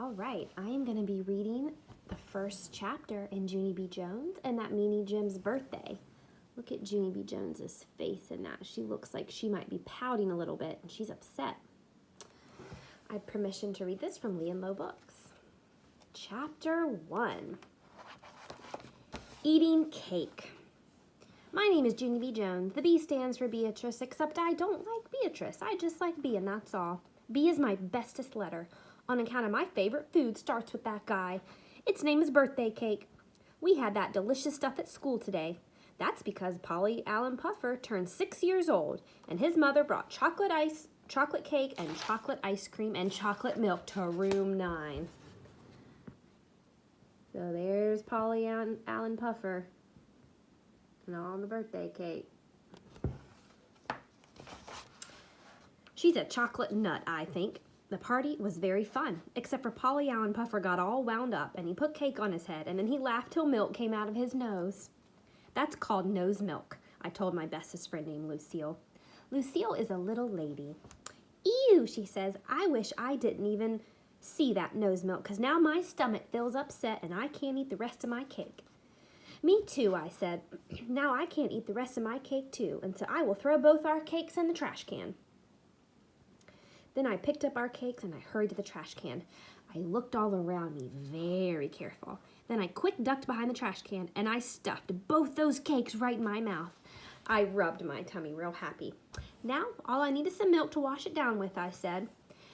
All right, I am going to be reading the first chapter in Junie B. Jones and that Meanie Jim's birthday. Look at Junie B. Jones's face in that. She looks like she might be pouting a little bit and she's upset. I have permission to read this from Lee and Low Books. Chapter 1. Eating Cake. My name is Junie B. Jones. The B stands for Beatrice, except I don't like Beatrice. I just like B, and that's all. B is my bestest letter, on account of my favorite food starts with that guy. Its name is birthday cake. We had that delicious stuff at school today. That's because Polly Allen Puffer turned 6 years old, and his mother brought chocolate cake, and chocolate ice cream, and chocolate milk to room 9. So there's Polly Allen Puffer and all the birthday cake. She's a chocolate nut, I think. The party was very fun, except for Polly Allen Puffer got all wound up, and he put cake on his head, and then he laughed till milk came out of his nose. That's called nose milk, I told my bestest friend named Lucille. Lucille is a little lady. Ew, she says, I wish I didn't even see that nose milk, because now my stomach feels upset and I can't eat the rest of my cake. Me too, I said. Now I can't eat the rest of my cake too, and so I will throw both our cakes in the trash can. Then I picked up our cakes and I hurried to the trash can. I looked all around me, very careful. Then I quick ducked behind the trash can and I stuffed both those cakes right in my mouth. I rubbed my tummy real happy. Now all I need is some milk to wash it down with, I said.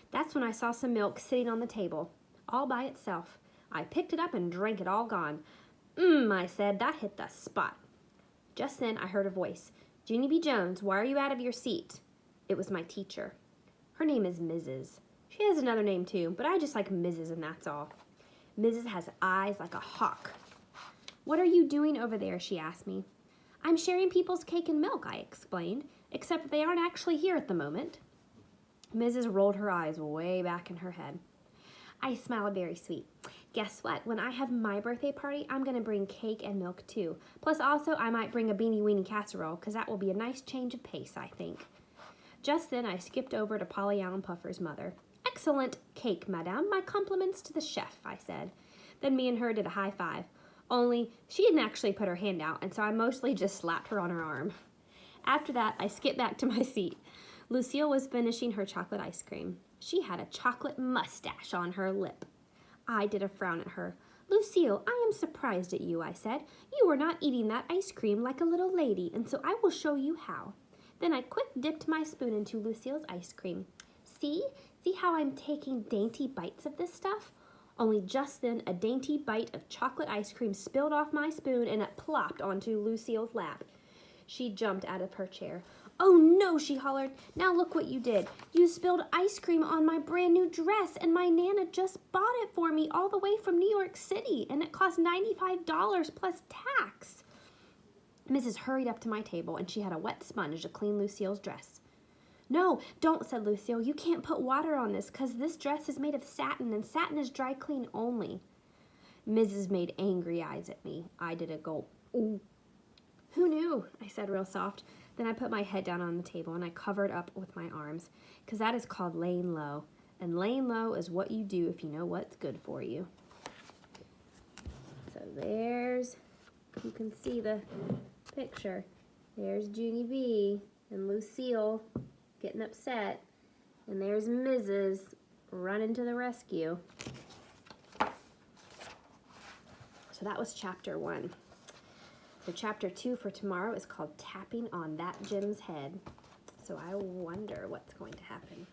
That's when I saw some milk sitting on the table, all by itself. I picked it up and drank it all gone. I said, that hit the spot. Just then I heard a voice. Junie B. Jones, why are you out of your seat? It was my teacher. Her name is Mrs. She has another name too, but I just like Mrs. and that's all. Mrs. has eyes like a hawk. What are you doing over there, she asked me. I'm sharing people's cake and milk, I explained, except they aren't actually here at the moment. Mrs. rolled her eyes way back in her head. I smiled very sweet. Guess what? When I have my birthday party, I'm going to bring cake and milk too. Plus also, I might bring a beanie weenie casserole, because that will be a nice change of pace, I think. Just then, I skipped over to Polly Allen Puffer's mother. Excellent cake, madame. My compliments to the chef, I said. Then me and her did a high five. Only, she didn't actually put her hand out, and so I mostly just slapped her on her arm. After that, I skipped back to my seat. Lucille was finishing her chocolate ice cream. She had a chocolate mustache on her lip. I did a frown at her. Lucille, I am surprised at you, I said. You are not eating that ice cream like a little lady, and so I will show you how. Then I quick dipped my spoon into Lucille's ice cream. See how I'm taking dainty bites of this stuff? Only just then, a dainty bite of chocolate ice cream spilled off my spoon and it plopped onto Lucille's lap. She jumped out of her chair. Oh no, she hollered. Now look what you did. You spilled ice cream on my brand new dress and my Nana just bought it for me all the way from New York City and it cost $95 plus tax. Mrs. hurried up to my table and she had a wet sponge to clean Lucille's dress. No, don't, said Lucille. You can't put water on this because this dress is made of satin and satin is dry clean only. Mrs. made angry eyes at me. I did a gulp. Ooh. Who knew? I said real soft. Then I put my head down on the table and I covered up with my arms because that is called laying low. And laying low is what you do if you know what's good for you. So there's, you can see the picture. There's Junie B. and Lucille getting upset. And there's Mrs. running to the rescue. So that was chapter 1. So chapter 2 for tomorrow is called Tapping on That Jim's Head. So I wonder what's going to happen.